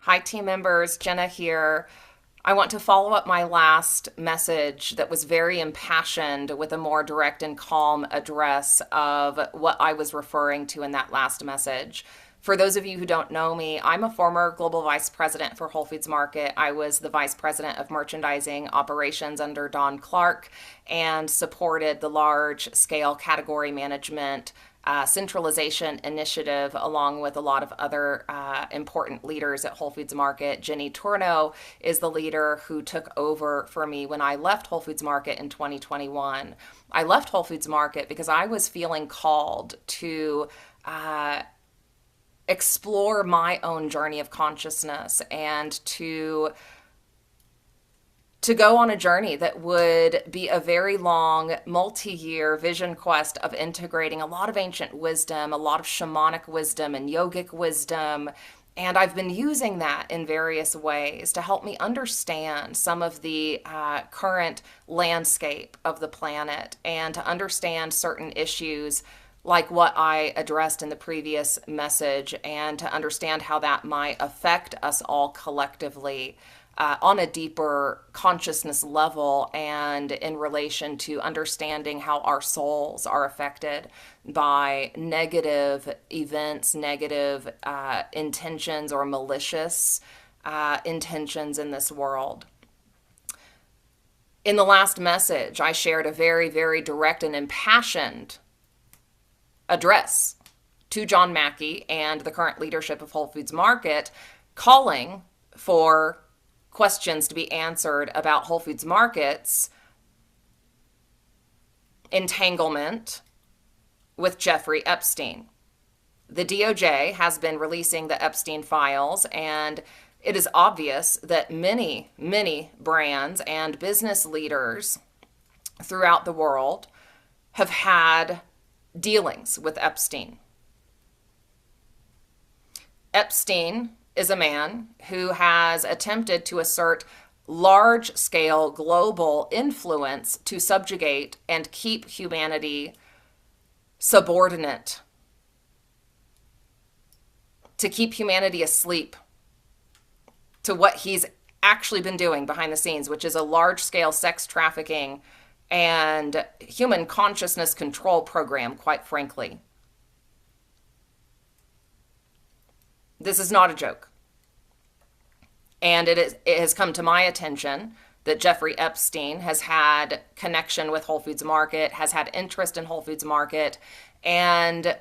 Hi, team members. Jenna here. I want to follow up my last message that was very impassioned with a more direct and calm address of what I was referring to in that last message. For those of you who don't know me, I'm a former global vice president for Whole Foods Market. I was the vice president of merchandising operations under Don Clark and supported the large scale category management centralization initiative, along with a lot of other important leaders at Whole Foods Market. Jenny Torno is the leader who took over for me when I left Whole Foods Market in 2021. I left Whole Foods Market because I was feeling called to explore my own journey of consciousness and to go on a journey that would be a very long, multi-year vision quest of integrating a lot of ancient wisdom, a lot of shamanic wisdom and yogic wisdom. And I've been using that in various ways to help me understand some of the current landscape of the planet and to understand certain issues like what I addressed in the previous message and to understand how that might affect us all collectively on a deeper consciousness level and in relation to understanding how our souls are affected by negative events, negative intentions, or malicious intentions in this world. In the last message, I shared a very, very direct and impassioned address to John Mackey and the current leadership of Whole Foods Market, calling for questions to be answered about Whole Foods Market's entanglement with Jeffrey Epstein. The DOJ has been releasing the Esptein files, and it is obvious that many, many brands and business leaders throughout the world have had dealings with Esptein. Epstein is a man who has attempted to assert large-scale global influence to subjugate and keep humanity subordinate, to keep humanity asleep to what he's actually been doing behind the scenes, which is a large-scale sex trafficking and human consciousness control program, quite frankly. This is not a joke. And it has come to my attention that Jeffrey Epstein has had connection with Whole Foods Market, has had interest in Whole Foods Market, and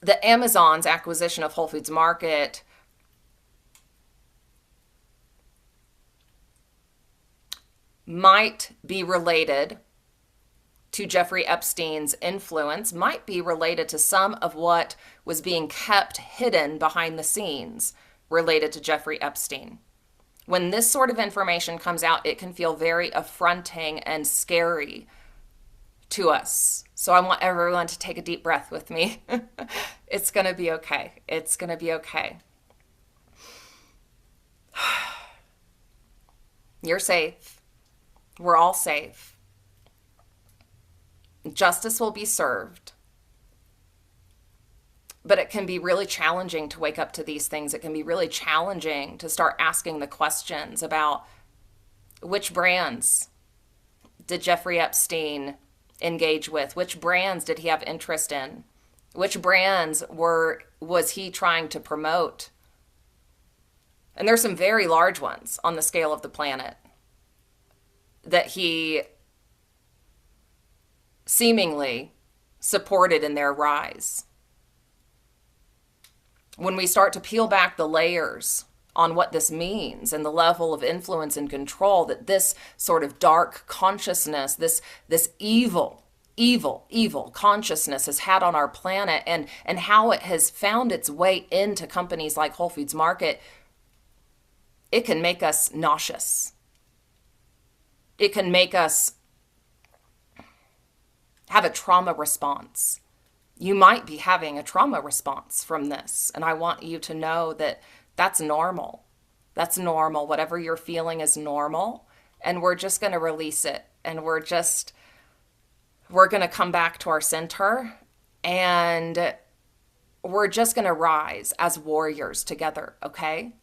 the Amazon's acquisition of Whole Foods Market might be related to Jeffrey Epstein's influence, might be related to some of what was being kept hidden behind the scenes related to Jeffrey Epstein. When this sort of information comes out, it can feel very affronting and scary to us. So I want everyone to take a deep breath with me. It's going to be okay. It's going to be okay. You're safe. We're all safe. Justice will be served. But it can be really challenging to wake up to these things. It can be really challenging to start asking the questions about which brands did Jeffrey Epstein engage with? Which brands did he have interest in? Which brands was he trying to promote? And there's some very large ones on the scale of the planet that he seemingly supported in their rise. When we start to peel back the layers on what this means and the level of influence and control that this sort of dark consciousness, this evil consciousness has had on our planet, and how it has found its way into companies like Whole Foods Market, it can make us nauseous. It can make us have a trauma response. You might be having a trauma response from this, and I want you to know that that's normal. That's normal. Whatever you're feeling is normal, and we're just going to release it, and we're going to come back to our center, and we're just going to rise as warriors together, okay?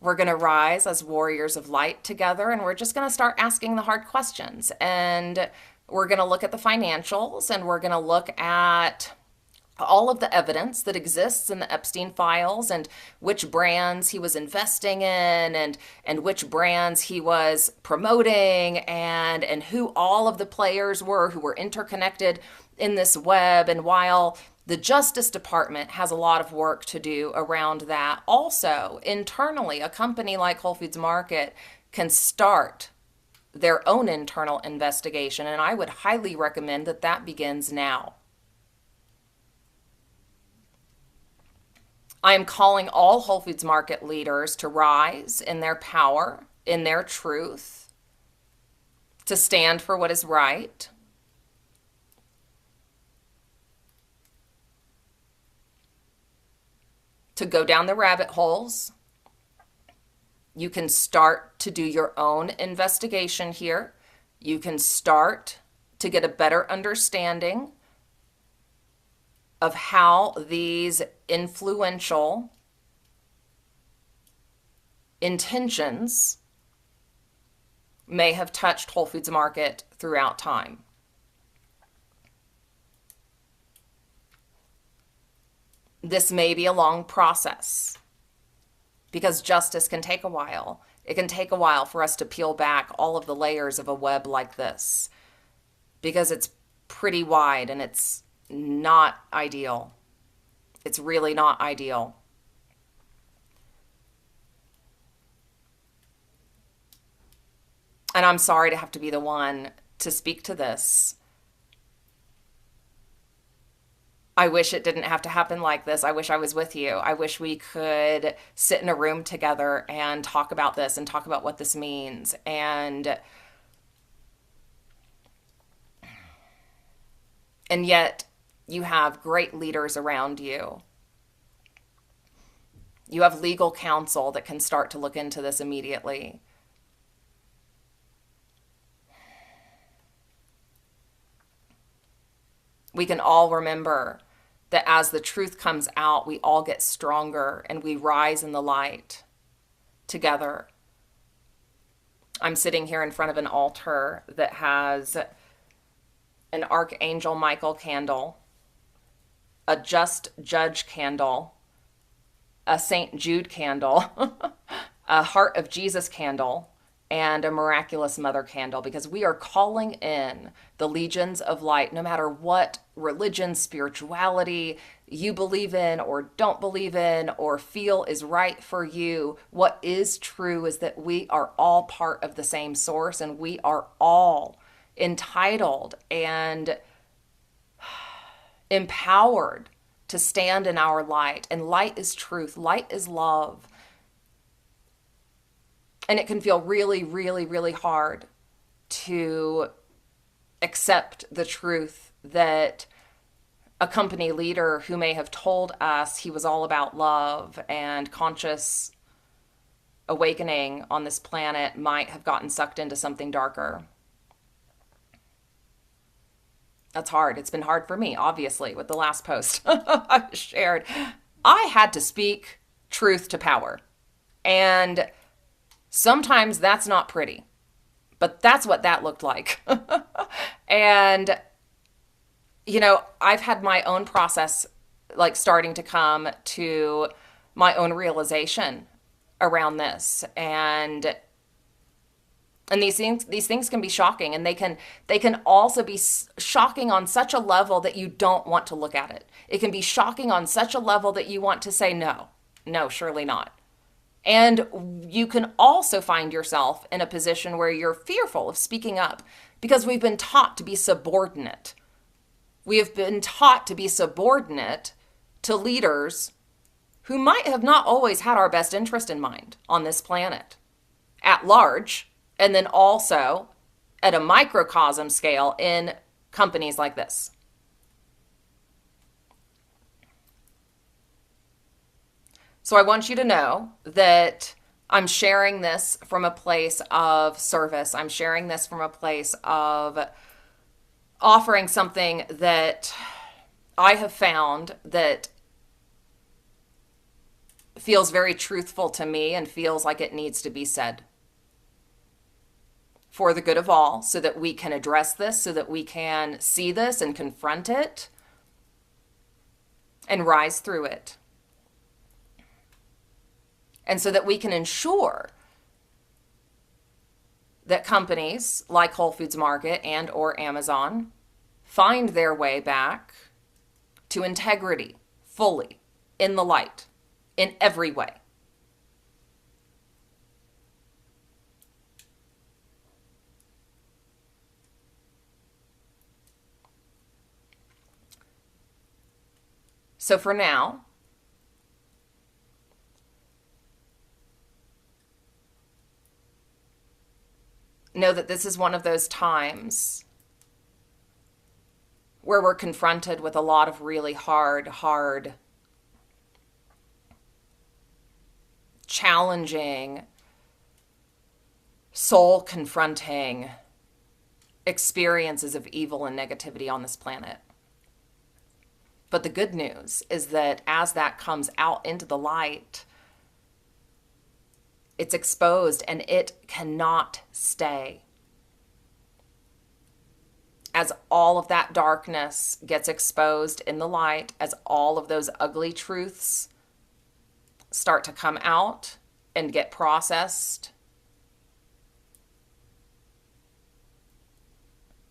We're going to rise as warriors of light together, and we're just going to start asking the hard questions. And we're going to look at the financials, and we're going to look at all of the evidence that exists in the Epstein files, and which brands he was investing in, and which brands he was promoting, and who all of the players were who were interconnected in this web. And while the Justice Department has a lot of work to do around that, also internally, a company like Whole Foods Market can start their own internal investigation, and I would highly recommend that that begins now. I am calling all Whole Foods Market leaders to rise in their power, in their truth, to stand for what is right, to go down the rabbit holes. You can start to do your own investigation here. You can start to get a better understanding of how these influential intentions may have touched Whole Foods Market throughout time. This may be a long process because justice can take a while. It can take a while for us to peel back all of the layers of a web like this because it's pretty wide and it's not ideal. It's really not ideal. And I'm sorry to have to be the one to speak to this. I wish it didn't have to happen like this. I wish I was with you. I wish we could sit in a room together and talk about this and talk about what this means. And yet, you have great leaders around you. You have legal counsel that can start to look into this immediately. We can all remember that as the truth comes out, we all get stronger and we rise in the light together. I'm sitting here in front of an altar that has an Archangel Michael candle, a Just Judge candle, a St. Jude candle, a Heart of Jesus candle, and a Miraculous Mother candle, because we are calling in the legions of light, no matter what religion, spirituality you believe in or don't believe in or feel is right for you. What is true is that we are all part of the same source, and we are all entitled and empowered to stand in our light. And light is truth. Light is love. And it can feel really, really, really hard to accept the truth that a company leader who may have told us he was all about love and conscious awakening on this planet might have gotten sucked into something darker. That's hard. It's been hard for me, obviously, with the last post I shared. I had to speak truth to power. And sometimes that's not pretty, but that's what that looked like. And, you know, I've had my own process, like starting to come to my own realization around this. And these things can be shocking, and they can also be shocking on such a level that you don't want to look at it. It can be shocking on such a level that you want to say, no, surely not. And you can also find yourself in a position where you're fearful of speaking up because we've been taught to be subordinate. We have been taught to be subordinate to leaders who might have not always had our best interest in mind on this planet at large, and then also at a microcosm scale in companies like this. So I want you to know that I'm sharing this from a place of service. I'm sharing this from a place of offering something that I have found that feels very truthful to me and feels like it needs to be said for the good of all, so that we can address this, so that we can see this and confront it and rise through it. And so that we can ensure that companies like Whole Foods Market and or Amazon find their way back to integrity fully in the light in every way. So for now, know that this is one of those times where we're confronted with a lot of really hard, challenging, soul-confronting experiences of evil and negativity on this planet. But the good news is that as that comes out into the light, it's exposed and it cannot stay. As all of that darkness gets exposed in the light, as all of those ugly truths start to come out and get processed,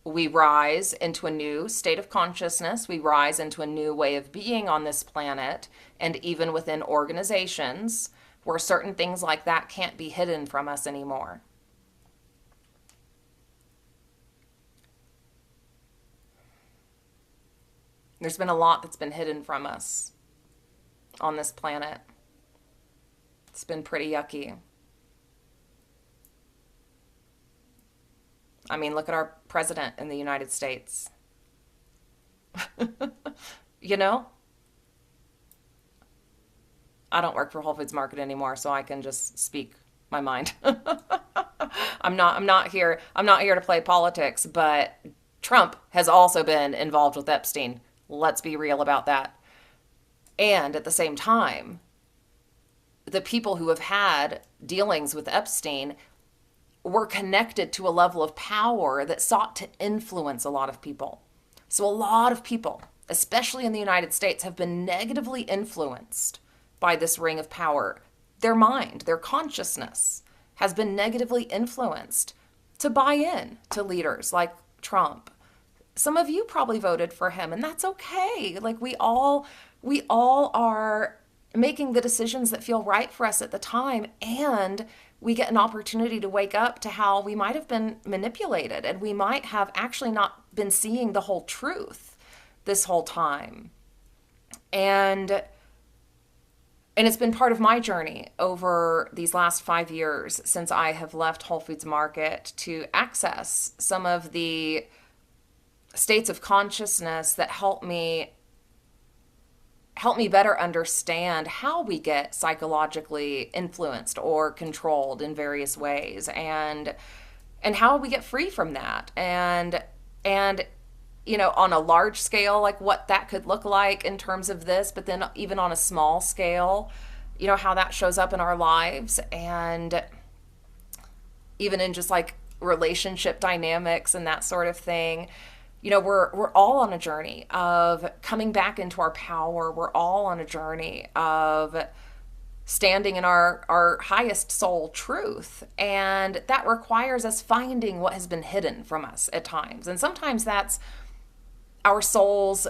we rise into a new state of consciousness. We rise into a new way of being on this planet, and even within organizations where certain things like that can't be hidden from us anymore. There's been a lot that's been hidden from us on this planet. It's been pretty yucky. I mean, look at our president in the United States. You know? I don't work for Whole Foods Market anymore, so I can just speak my mind. I'm not here to play politics, but Trump has also been involved with Epstein. Let's be real about that. And at the same time, the people who have had dealings with Epstein were connected to a level of power that sought to influence a lot of people. So a lot of people, especially in the United States, have been negatively influenced by this ring of power. Their mind, their consciousness has been negatively influenced to buy in to leaders like Trump. Some of you probably voted for him, and that's okay. Like we all are making the decisions that feel right for us at the time, and we get an opportunity to wake up to how we might have been manipulated, and we might have actually not been seeing the whole truth this whole time. And it's been part of my journey over these last 5 years since I have left Whole Foods Market to access some of the states of consciousness that help me better understand how we get psychologically influenced or controlled in various ways, and how we get free from that, and you know, on a large scale, like what that could look like in terms of this, but then even on a small scale, you know, how that shows up in our lives, and even in just like relationship dynamics and that sort of thing. You know, we're all on a journey of coming back into our power. We're all on a journey of standing in our highest soul truth. And that requires us finding what has been hidden from us at times. And sometimes that's our soul's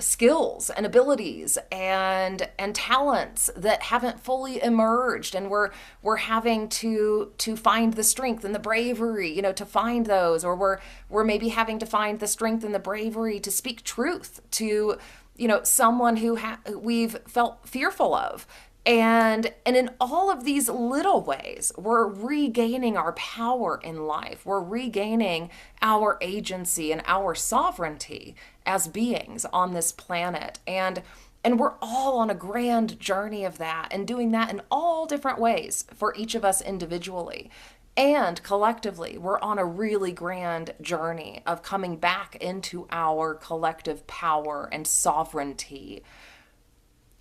skills and abilities and talents that haven't fully emerged, and we're having to find the strength and the bravery, you know, to find those, or we're maybe having to find the strength and the bravery to speak truth to, you know, someone who we've felt fearful of. And in all of these little ways, we're regaining our power in life. We're regaining our agency and our sovereignty as beings on this planet. And we're all on a grand journey of that, and doing that in all different ways for each of us individually. And collectively, we're on a really grand journey of coming back into our collective power and sovereignty.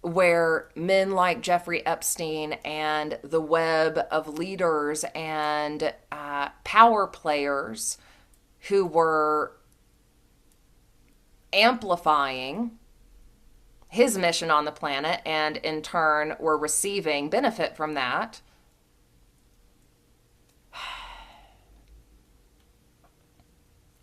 where men like Jeffrey Epstein and the web of leaders and power players who were amplifying his mission on the planet and in turn were receiving benefit from that.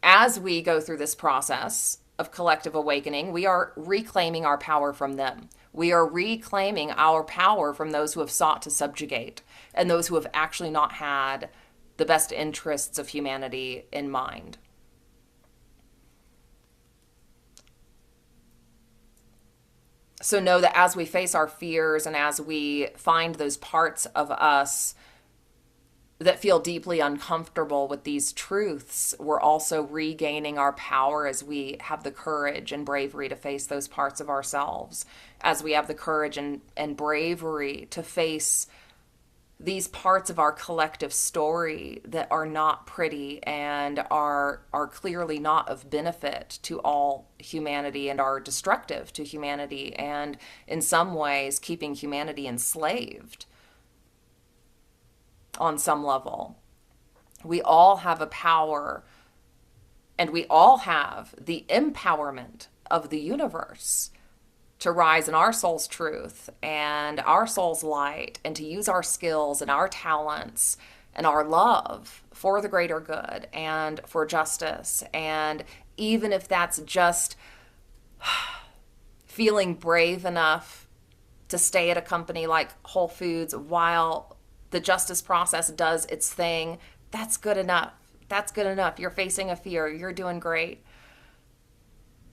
As we go through this process of collective awakening, we are reclaiming our power from them. We are reclaiming our power from those who have sought to subjugate and those who have actually not had the best interests of humanity in mind. So know that as we face our fears and as we find those parts of us that feel deeply uncomfortable with these truths, we're also regaining our power as we have the courage and bravery to face those parts of ourselves, as we have the courage and bravery to face these parts of our collective story that are not pretty and are clearly not of benefit to all humanity and are destructive to humanity and in some ways keeping humanity enslaved on some level. We all have a power and we all have the empowerment of the universe to rise in our soul's truth and our soul's light and to use our skills and our talents and our love for the greater good and for justice. And even if that's just feeling brave enough to stay at a company like Whole Foods while the justice process does its thing, that's good enough. That's good enough. You're facing a fear. You're doing great.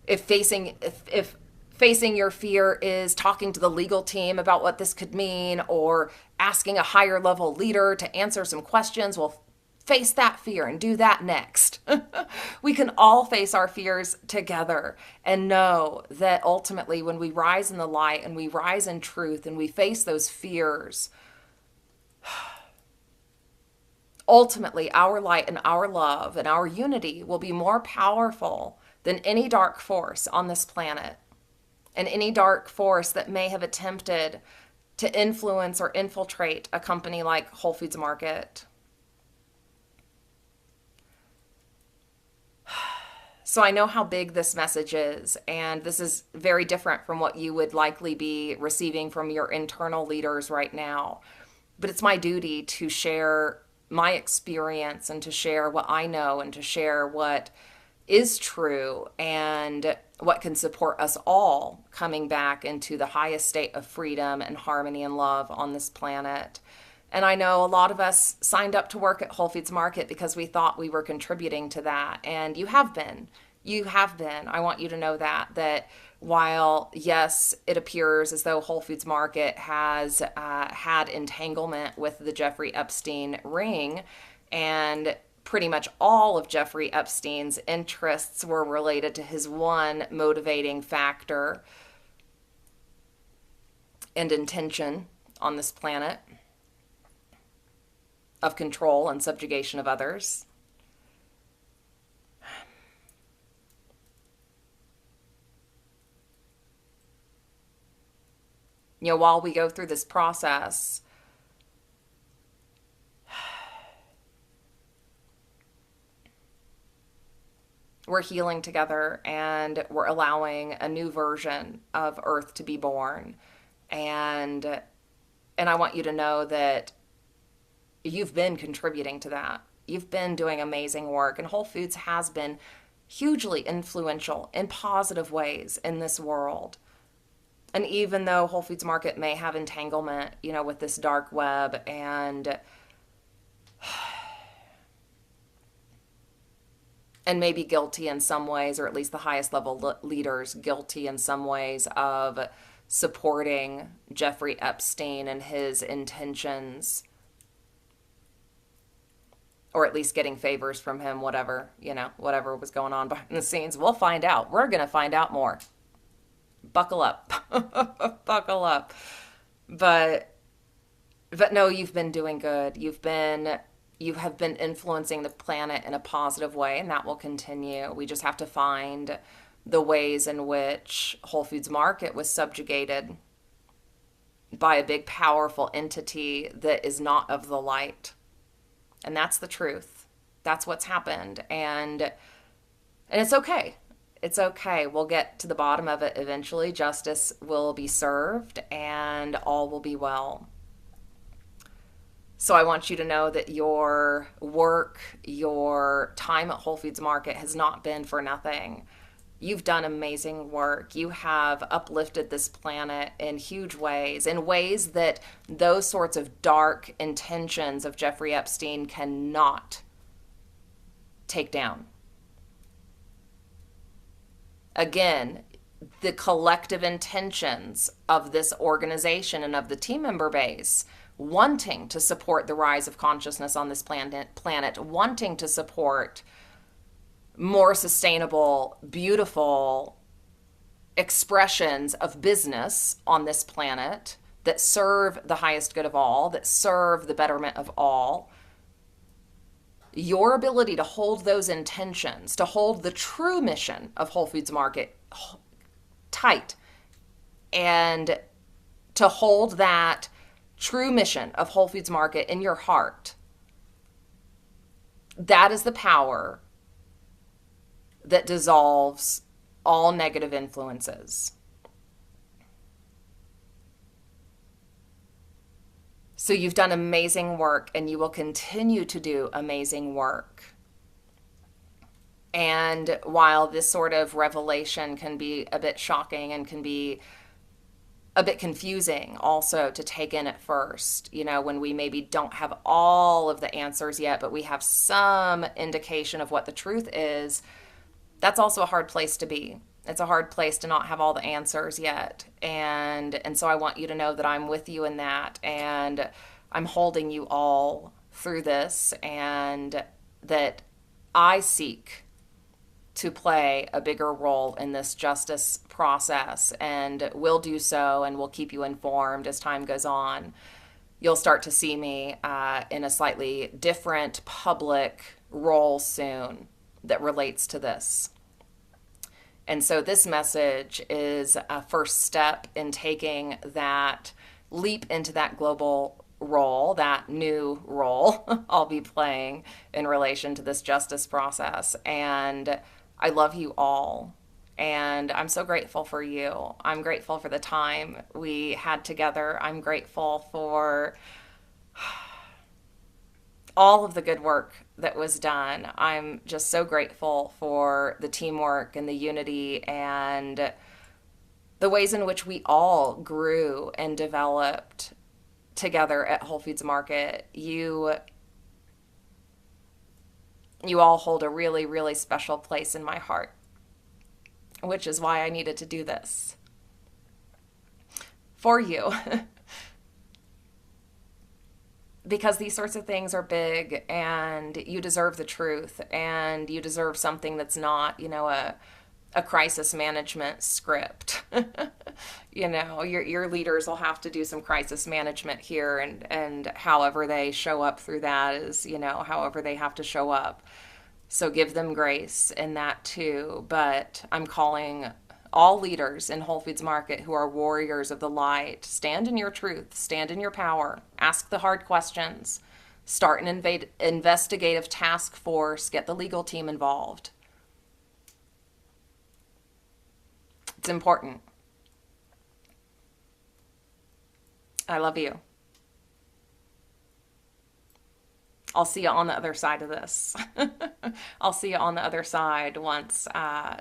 If facing your fear is talking to the legal team about what this could mean or asking a higher level leader to answer some questions, well, face that fear and do that next. We can all face our fears together and know that ultimately when we rise in the light and we rise in truth and we face those fears, ultimately our light and our love and our unity will be more powerful than any dark force on this planet. And any dark force that may have attempted to influence or infiltrate a company like Whole Foods Market. So I know how big this message is, and this is very different from what you would likely be receiving from your internal leaders right now. But it's my duty to share my experience and to share what I know and to share what is true and what can support us all coming back into the highest state of freedom and harmony and love on this planet. And I know a lot of us signed up to work at Whole Foods Market because we thought we were contributing to that. And you have been. You have been. I want you to know that while, yes, it appears as though Whole Foods Market has had entanglement with the Jeffrey Epstein ring, and pretty much all of Jeffrey Epstein's interests were related to his one motivating factor and intention on this planet of control and subjugation of others. You know, while we go through this process, we're healing together and we're allowing a new version of Earth to be born. And I want you to know that you've been contributing to that. You've been doing amazing work, and Whole Foods has been hugely influential in positive ways in this world. And even though Whole Foods Market may have entanglement, you know, with this dark web and maybe guilty in some ways, or at least the highest level leaders guilty in some ways of supporting Jeffrey Epstein and his intentions, or at least getting favors from him, whatever was going on behind the scenes. We'll find out. We're going to find out more. Buckle up. Buckle up. But no, you've been doing good. You have been influencing the planet in a positive way, and that will continue. We just have to find the ways in which Whole Foods Market was subjugated by a big, powerful entity that is not of the light. And that's the truth. That's what's happened. And it's okay. It's okay. We'll get to the bottom of it eventually. Justice will be served and all will be well. So I want you to know that your work, your time at Whole Foods Market has not been for nothing. You've done amazing work. You have uplifted this planet in huge ways, in ways that those sorts of dark intentions of Jeffrey Epstein cannot take down. Again, the collective intentions of this organization and of the team member base wanting to support the rise of consciousness on this planet, wanting to support more sustainable, beautiful expressions of business on this planet that serve the highest good of all, that serve the betterment of all. Your ability to hold those intentions, to hold the true mission of Whole Foods Market tight, and to hold that true mission of Whole Foods Market in your heart, that is the power that dissolves all negative influences. So you've done amazing work and you will continue to do amazing work. And while this sort of revelation can be a bit shocking and can be a bit confusing also to take in at first, you know, when we maybe don't have all of the answers yet, but we have some indication of what the truth is, that's also a hard place to be. It's a hard place to not have all the answers yet. And so I want you to know that I'm with you in that, and I'm holding you all through this, and that I seek to play a bigger role in this justice process, and will do so, and will keep you informed as time goes on. You'll start to see me in a slightly different public role soon that relates to this. And so this message is a first step in taking that leap into that global role, that new role I'll be playing in relation to this justice process. And I love you all. And I'm so grateful for you. I'm grateful for the time we had together. I'm grateful for all of the good work that was done. I'm just so grateful for the teamwork and the unity and the ways in which we all grew and developed together at Whole Foods Market. You all hold a really, really special place in my heart, which is why I needed to do this for you. Because these sorts of things are big, and you deserve the truth, and you deserve something that's not, you know, a crisis management script. You know, your leaders will have to do some crisis management here, and however they show up through that is, you know, however they have to show up. So give them grace in that too. But I'm calling all leaders in Whole Foods Market who are warriors of the light, stand in your truth, stand in your power, ask the hard questions, start an investigative task force, get the legal team involved. It's important. I love you. I'll see you on the other side of this. I'll see you on the other side once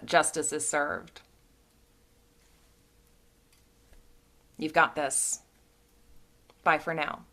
justice is served. You've got this. Bye for now.